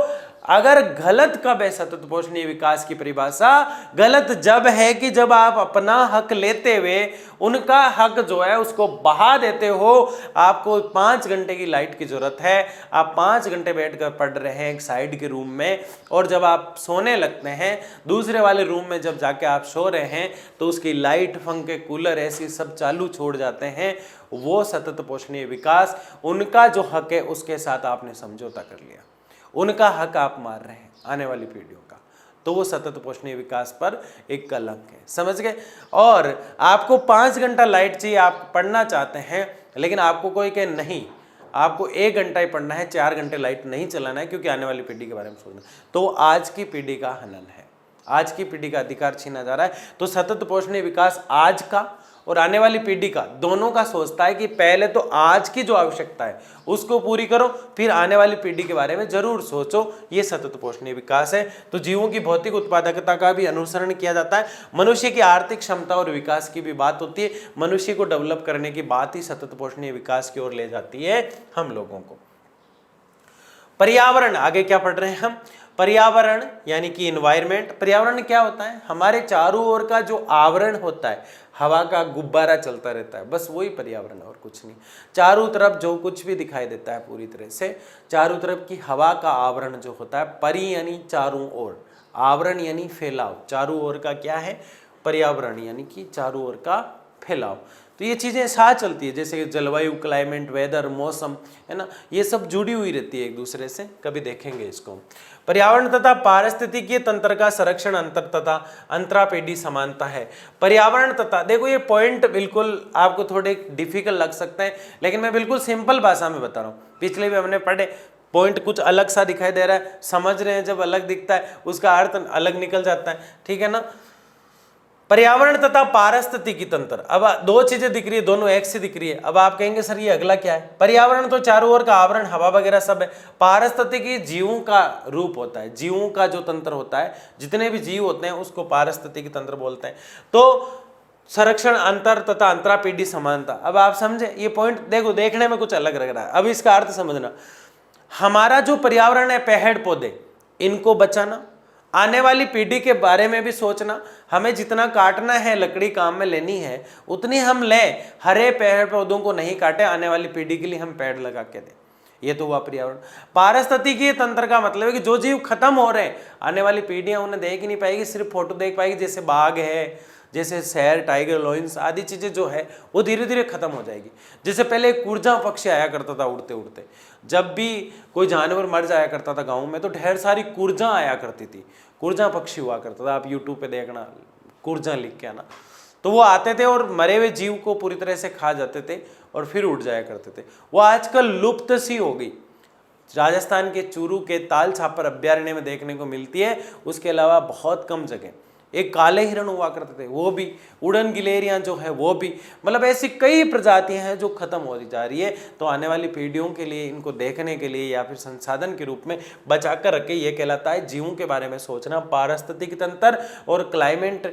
अगर गलत कब है सतत पोषणीय विकास की परिभाषा? गलत जब है कि जब आप अपना हक लेते हुए उनका हक जो है उसको बढ़ा देते हो। आपको 5 घंटे की लाइट की जरूरत है, आप 5 घंटे बैठकर पढ़ रहे हैं एक साइड के रूम में, और जब आप सोने लगते हैं दूसरे वाले रूम में जब जाके आप सो रहे हैं तो उसकी लाइट, पंखे, कूलर ऐसी सब चालू छोड़ जाते हैं। वो सतत पोषणीय विकास, उनका जो हक है उसके साथ आपने समझौता कर लिया, उनका हक आप मार रहे हैं आने वाली पीढ़ियों का, तो वो सतत पोषणीय विकास पर एक कलंक है। समझ गए? और आपको 5 घंटा लाइट चाहिए, आप पढ़ना चाहते हैं, लेकिन आपको कोई कहे नहीं आपको 1 घंटा ही पढ़ना है, 4 घंटे लाइट नहीं चलाना है क्योंकि आने वाली पीढ़ी के बारे में सोचना, तो आज की पीढ़ी का हनन है, आज की पीढ़ी का अधिकार छीना जा रहा है। तो सतत पोषणीय विकास आज का और आने वाली पीढ़ी का दोनों का सोचता है कि पहले तो आज की जो आवश्यकता है उसको पूरी करो, फिर आने वाली पीढ़ी के बारे में जरूर सोचो। ये सतत पोषणीय विकास है। तो जीवों की भौतिक उत्पादकता का भी अनुसरण किया जाता है। मनुष्य की आर्थिक क्षमता और विकास की भी बात होती है। मनुष्य को डेवलप करने की बात ही सतत पोषणीय विकास की ओर ले जाती है हम लोगों को। पर्यावरण, आगे क्या पढ़ रहे हैं हम? पर्यावरण यानी कि इन्वायरमेंट। पर्यावरण क्या होता है? हमारे चारों ओर का जो आवरण होता है, हवा का गुब्बारा चलता रहता है, बस वही पर्यावरण और कुछ नहीं। चारों तरफ जो कुछ भी दिखाई देता है पूरी तरह से, चारों तरफ की हवा का आवरण जो होता है, परि यानी चारों ओर, आवरण यानी फैलाव, चारों ओर का क्या है? पर्यावरण यानी कि चारों ओर का फैलाव। तो ये चीज़ें साथ चलती है, जैसे जलवायु, क्लाइमेट, वेदर, मौसम, है ना, ये सब जुड़ी हुई रहती है एक दूसरे से, कभी देखेंगे इसको। पर्यावरण तथा पारिस्थितिकीय तंत्र का संरक्षण अंतर तथा अंतरापेडी समानता है। पर्यावरण तथा, देखो ये पॉइंट बिल्कुल आपको थोड़े डिफिकल्ट लग सकते हैं, लेकिन मैं बिल्कुल सिंपल भाषा में बता रहा हूँ। पिछले भी हमने पढ़े, पॉइंट कुछ अलग सा दिखाई दे रहा है, समझ रहे हैं, जब अलग दिखता है उसका अर्थ अलग निकल जाता है, ठीक है ना। पर्यावरण तथा पारिस्थितिकी तंत्र, अब दो चीजें दिख रही है, दोनों एक से दिख रही है। अब आप कहेंगे सर ये अगला क्या है? पर्यावरण तो चारों ओर का आवरण, हवा वगैरह सब है। पारिस्थितिकी जीवों का रूप होता है, जीवों का जो तंत्र होता है, जितने भी जीव होते हैं उसको पारिस्थितिकी तंत्र बोलते हैं। तो संरक्षण, अंतर तथा अंतरापीढ़ी समानता। अब आप समझे ये पॉइंट? देखो देखने में कुछ अलग लग रहा है, अब इसका अर्थ समझना। हमारा जो पर्यावरण है, पेड़ पौधे, इनको बचाना, आने वाली पीढ़ी के बारे में भी सोचना। हमें जितना काटना है, लकड़ी काम में लेनी है, उतनी हम लें, हरे पेड़ पौधों को नहीं काटे, आने वाली पीढ़ी के लिए हम पेड़ लगा के दें। ये तो हुआ पर्यावरण। पारिस्थितिकीय तंत्र का मतलब है कि जो जीव खत्म हो रहे हैं, आने वाली पीढ़ियां उन्हें देख ही नहीं पाएगी, सिर्फ फोटो देख पाएगी। जैसे बाघ है, जैसे शेर, टाइगर, लॉयंस आदि चीजें जो है वो धीरे धीरे खत्म हो जाएगी। जैसे पहले कुरजा पक्षी आया करता था उड़ते उड़ते, जब भी कोई जानवर मर जाया करता था गाँव में तो ढेर सारी कुरजा आया करती थी, कुरजा पक्षी हुआ करता था। आप यूट्यूब पे देखना, कुरजा लिख के आना, तो वो आते थे और मरे हुए जीव को पूरी तरह से खा जाते थे और फिर उड़ जाया करते थे। वो आजकल लुप्त सी हो गई। राजस्थान के चूरू के ताल छापर अभ्यारण्य में देखने को मिलती है, उसके अलावा बहुत कम जगह। एक काले हिरण हुआ करते थे, वो भी, उड़न गिलेरियां जो है वो भी, मतलब ऐसी कई प्रजातियां हैं जो खत्म होती जा रही है। तो आने वाली पीढ़ियों के लिए इनको देखने के लिए या फिर संसाधन के रूप में बचा कर रखे, ये कहलाता है जीवों के बारे में सोचना। पारिस्थितिक तंत्र और क्लाइमेट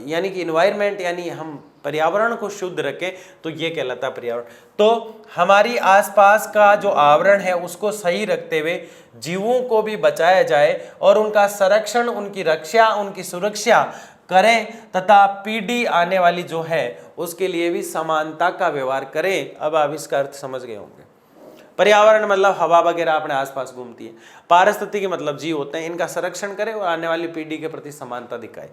यानी कि इन्वायरमेंट, यानी हम पर्यावरण को शुद्ध रखें, तो ये कहलाता है पर्यावरण। तो हमारी आसपास का जो आवरण है उसको सही रखते हुए जीवों को भी बचाया जाए और उनका संरक्षण, उनकी रक्षा, उनकी सुरक्षा करें तथा पीढ़ी आने वाली जो है उसके लिए भी समानता का व्यवहार करें। अब आप इसका अर्थ समझ गए होंगे। पर्यावरण मतलब हवा वगैरह अपने आसपास घूमती है। पारिस्थितिकी मतलब जीव होते हैं, इनका संरक्षण करें और आने वाली पीढ़ी के प्रति समानता दिखाए।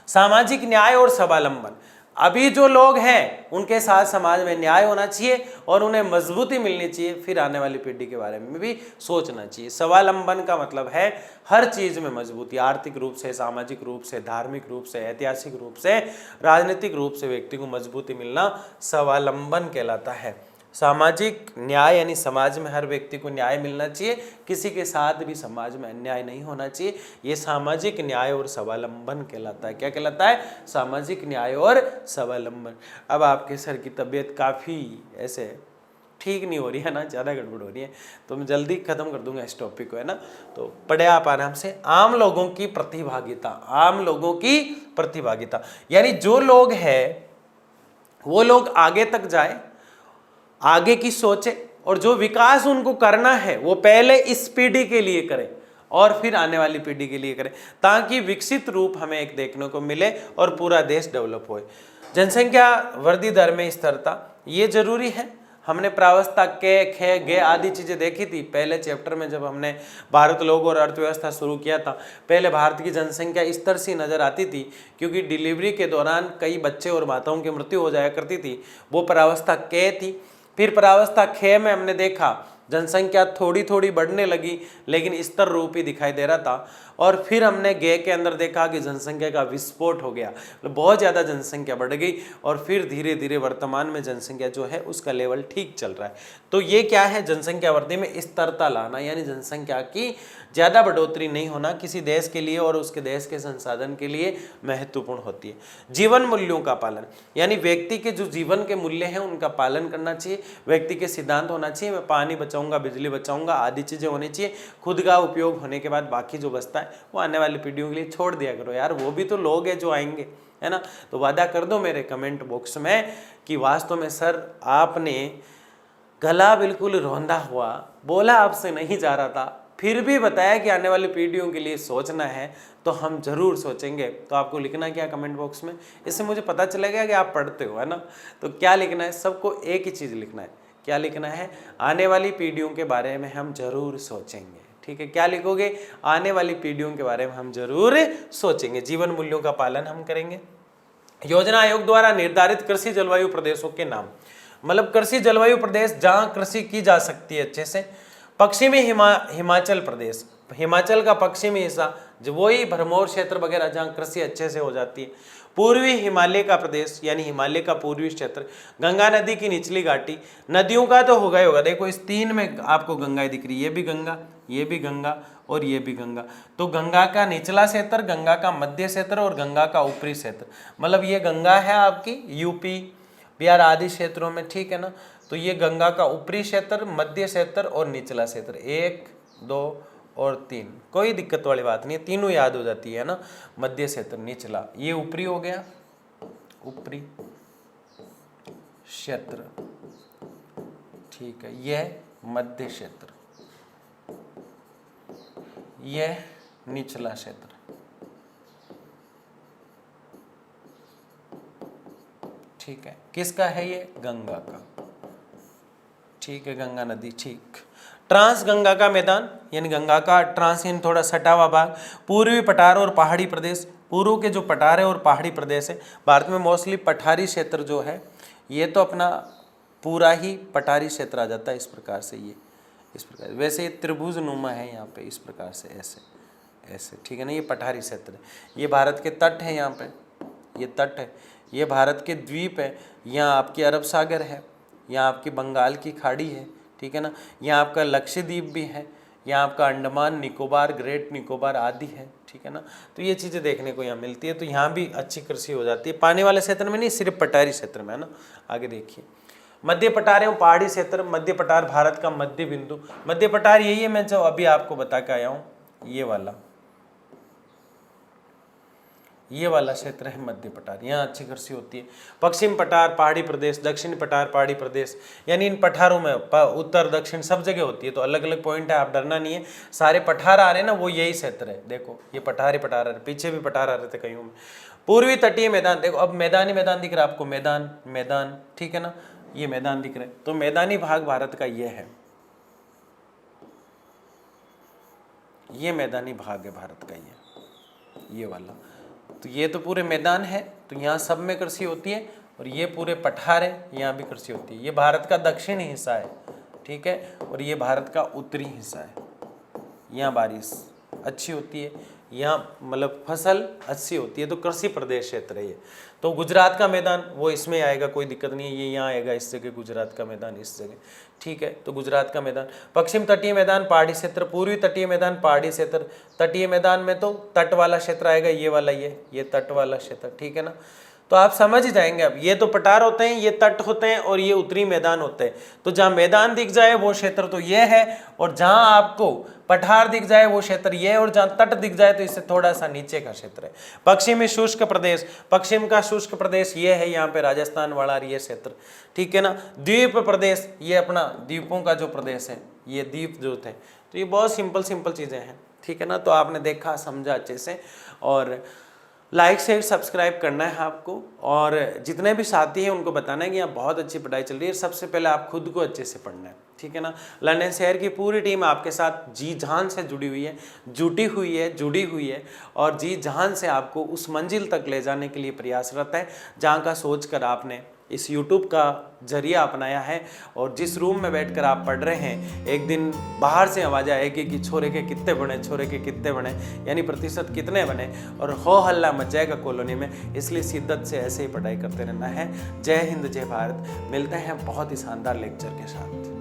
सामाजिक न्याय और स्वावलंबन, अभी जो लोग हैं उनके साथ समाज में न्याय होना चाहिए और उन्हें मजबूती मिलनी चाहिए, फिर आने वाली पीढ़ी के बारे में भी सोचना चाहिए। स्वावलंबन का मतलब है हर चीज में मजबूती, आर्थिक रूप से, सामाजिक रूप से, धार्मिक रूप से, ऐतिहासिक रूप से, राजनीतिक रूप से व्यक्ति को मजबूती मिलना स्वावलंबन कहलाता है। सामाजिक न्याय यानी समाज में हर व्यक्ति को न्याय मिलना चाहिए, किसी के साथ भी समाज में अन्याय नहीं होना चाहिए। ये सामाजिक न्याय और स्वावलंबन कहलाता है। क्या कहलाता है? सामाजिक न्याय और स्वावलंबन। अब आपके सर की तबीयत काफ़ी ऐसे ठीक नहीं हो रही है ना, ज़्यादा गड़बड़ हो रही है, तो मैं जल्दी खत्म कर दूंगा इस टॉपिक को, है ना। तो पढ़े आप आराम से। आम लोगों की प्रतिभागिता, आम लोगों की प्रतिभागिता यानी जो लोग हैं वो लोग आगे तक जाए, आगे की सोचे, और जो विकास उनको करना है वो पहले इस पीढ़ी के लिए करें और फिर आने वाली पीढ़ी के लिए करें, ताकि विकसित रूप हमें एक देखने को मिले और पूरा देश डेवलप होए। जनसंख्या वृद्धि दर में स्थिरता ये जरूरी है। हमने प्रावस्था के, खे, गे आदि चीजें देखी थी पहले चैप्टर में जब हमने भारत लोग और अर्थव्यवस्था शुरू किया था। पहले भारत की जनसंख्या इस तरह से नजर आती थी क्योंकि डिलीवरी के दौरान कई बच्चे और माताओं की मृत्यु हो जाया करती थी, वो प्रावस्था के थी। फिर प्रावस्था खे में हमने देखा जनसंख्या थोड़ी थोड़ी बढ़ने लगी लेकिन स्तर रूप ही दिखाई दे रहा था। और फिर हमने गे के अंदर देखा कि जनसंख्या का विस्फोट हो गया, बहुत ज़्यादा जनसंख्या बढ़ गई और फिर धीरे धीरे वर्तमान में जनसंख्या जो है उसका लेवल ठीक चल रहा है। तो ये क्या है, जनसंख्या वृद्धि में स्थिरता लाना, यानी जनसंख्या की ज़्यादा बढ़ोतरी नहीं होना किसी देश के लिए और उसके देश के संसाधन के लिए महत्वपूर्ण होती है। जीवन मूल्यों का पालन, यानी व्यक्ति के जो जीवन के मूल्य हैं उनका पालन करना चाहिए। व्यक्ति के सिद्धांत होना चाहिए, मैं पानी बचाऊंगा, बिजली बचाऊंगा आदि चीज़ें होनी चाहिए। खुद का उपयोग होने के बाद बाकी जो बचता है वो आने वाली पीढ़ियों के लिए छोड़ दिया करो यार, वो भी तो लोग हैं जो आएंगे, है ना। तो वादा कर दो मेरे कमेंट बॉक्स में कि वास्तव में सर आपने गला बिल्कुल रौंदा हुआ बोला, आपसे नहीं जा रहा था, फिर भी बताया कि आने वाली पीढ़ियों के लिए सोचना है, तो हम जरूर सोचेंगे। तो आपको लिखना क्या कमेंट बॉक्स में, इससे मुझे पता चलेगा कि आप पढ़ते हो, है ना। तो क्या लिखना है, सबको एक ही चीज़ लिखना है। क्या लिखना है, आने वाली पीढ़ियों के बारे में हम जरूर सोचेंगे। ठीक है, क्या लिखोगे, आने वाली पीढ़ियों के बारे में हम जरूर सोचेंगे। जीवन मूल्यों का पालन हम करेंगे। योजना आयोग द्वारा निर्धारित कृषि जलवायु प्रदेशों के नाम, मतलब कृषि जलवायु प्रदेश जहां कृषि की जा सकती है अच्छे से। पश्चिमी हिमाचल प्रदेश, हिमाचल का पश्चिमी हिस्सा जो वही भरमौर क्षेत्र वगैरह जहाँ कृषि अच्छे से हो जाती है। पूर्वी हिमालय का प्रदेश, यानी हिमालय का पूर्वी क्षेत्र। गंगा नदी की निचली घाटी, नदियों का तो होगा ही होगा, देखो इस तीन में आपको गंगा दिख रही है, ये भी गंगा, ये भी गंगा और ये भी गंगा। तो गंगा का निचला क्षेत्र, गंगा का मध्य क्षेत्र और गंगा का ऊपरी क्षेत्र, मतलब ये गंगा है आपकी यूपी बिहार आदि क्षेत्रों में, ठीक है ना। तो ये गंगा का ऊपरी क्षेत्र, मध्य क्षेत्र और निचला क्षेत्र, 1 2 और 3, कोई दिक्कत वाली बात नहीं है, तीनों याद हो जाती है ना। मध्य क्षेत्र, निचला, ये ऊपरी हो गया, ऊपरी क्षेत्र, ठीक है। यह मध्य क्षेत्र, यह निचला क्षेत्र, ठीक है। किसका है ये, गंगा का, ठीक है, गंगा नदी, ठीक। ट्रांस गंगा का मैदान, यानी गंगा का ट्रांस यानी थोड़ा सटा हुआ भाग। पूर्वी पठार और पहाड़ी प्रदेश, पूर्व के जो पठार है और पहाड़ी प्रदेश है। भारत में मोस्टली पठारी क्षेत्र जो है ये तो अपना पूरा ही पठारी क्षेत्र आ जाता है, इस प्रकार से, ये इस प्रकार। वैसे ये त्रिभुज नुमा है यहाँ पे, इस प्रकार से ऐसे ऐसे, ठीक है ना। ये पठारी क्षेत्र है, ये भारत के तट है, यहाँ पे ये तट है, ये भारत के द्वीप है, यहाँ आपकी अरब सागर है, यहाँ आपकी बंगाल की खाड़ी है, ठीक है ना। यहाँ आपका लक्षद्वीप भी है, यहाँ आपका अंडमान निकोबार, ग्रेट निकोबार आदि है, ठीक है ना। तो ये चीज़ें देखने को यहाँ मिलती है। तो यहाँ भी अच्छी कृषि हो जाती है, पानी वाले क्षेत्र में नहीं, सिर्फ पठारी क्षेत्र में, है ना। आगे देखिए, मध्य पठार एवं पहाड़ी क्षेत्र। मध्य पठार भारत का मध्य बिंदु, मध्य पठार यही है मैं जो अभी आपको बता के आया हूँ, ये वाला क्षेत्र है मध्य पठार, यहाँ अच्छी कृषि होती है। पश्चिम पठार पहाड़ी प्रदेश, दक्षिण पठार पहाड़ी प्रदेश, यानी इन पठारों में उत्तर दक्षिण सब जगह होती है। तो अलग अलग पॉइंट है, आप डरना नहीं है, सारे पठार आ रहे हैं ना, वो यही क्षेत्र है। देखो ये पठार ही पठार आ रहे, पीछे भी पठार आ रहे थे कईयों में। पूर्वी तटीय मैदान, देखो अब मैदानी मैदान दिख रहा है आपको, मैदान, ठीक है ना, ये मैदान दिख रहे हैं। तो मैदानी भाग भारत का ये है, ये मैदानी भाग है भारत का, ये वाला। तो ये तो पूरे मैदान है, तो यहाँ सब में कृषि होती है। और ये पूरे पठार है, यहाँ भी कृषि होती है। ये भारत का दक्षिणी हिस्सा है, ठीक है, और ये भारत का उत्तरी हिस्सा है। यहाँ बारिश अच्छी होती है, यहाँ मतलब फसल अच्छी होती है, तो कृषि प्रदेश क्षेत्र है ये। तो गुजरात का मैदान वो इसमें आएगा, कोई दिक्कत नहीं है, ये यहाँ आएगा इस जगह, गुजरात का मैदान इस जगह, ठीक है। तो गुजरात का मैदान। पश्चिम तटीय मैदान पहाड़ी क्षेत्र, पूर्वी तटीय मैदान पहाड़ी क्षेत्र। तटीय मैदान में तो तट वाला क्षेत्र आएगा, ये वाला, ये तट वाला क्षेत्र, ठीक है ना। तो आप समझ ही जाएंगे। अब ये तो पठार होते हैं, ये तट होते हैं और ये उत्तरी मैदान होते हैं। तो जहाँ मैदान दिख जाए वो क्षेत्र तो ये है, और जहाँ आपको पठार दिख जाए वो क्षेत्र ये है, और जहाँ तट दिख जाए तो इससे थोड़ा सा नीचे का क्षेत्र है। पश्चिमी शुष्क प्रदेश, पश्चिम का शुष्क प्रदेश ये है, यहाँ पे राजस्थान वाला ये क्षेत्र, ठीक है ना। द्वीप प्रदेश, ये अपना द्वीपों का जो प्रदेश है, ये द्वीप जो थे। तो ये बहुत सिंपल सिंपल चीज़ें हैं, ठीक है ना। तो आपने देखा, समझा अच्छे से, और लाइक शेयर सब्सक्राइब करना है आपको, और जितने भी साथी हैं उनको बताना है कि यहाँ बहुत अच्छी पढ़ाई चल रही है। सबसे पहले आप खुद को अच्छे से पढ़ना है, ठीक है ना। लर्न शेयर की पूरी टीम आपके साथ जी जान से जुड़ी हुई है, जुड़ी हुई है, और जी जान से आपको उस मंजिल तक ले जाने के लिए प्रयासरत है जहाँ का सोच कर आपने इस YouTube का जरिया अपनाया है। और जिस रूम में बैठकर आप पढ़ रहे हैं, एक दिन बाहर से आवाज़ आएगी कि छोरे के कितने बने, छोरे के कितने बने, यानी प्रतिशत कितने बने, और हो हल्ला मच जाएगा कॉलोनी में। इसलिए शिद्दत से ऐसे ही पढ़ाई करते रहना है। जय हिंद, जय भारत। मिलते हैं बहुत ही शानदार लेक्चर के साथ।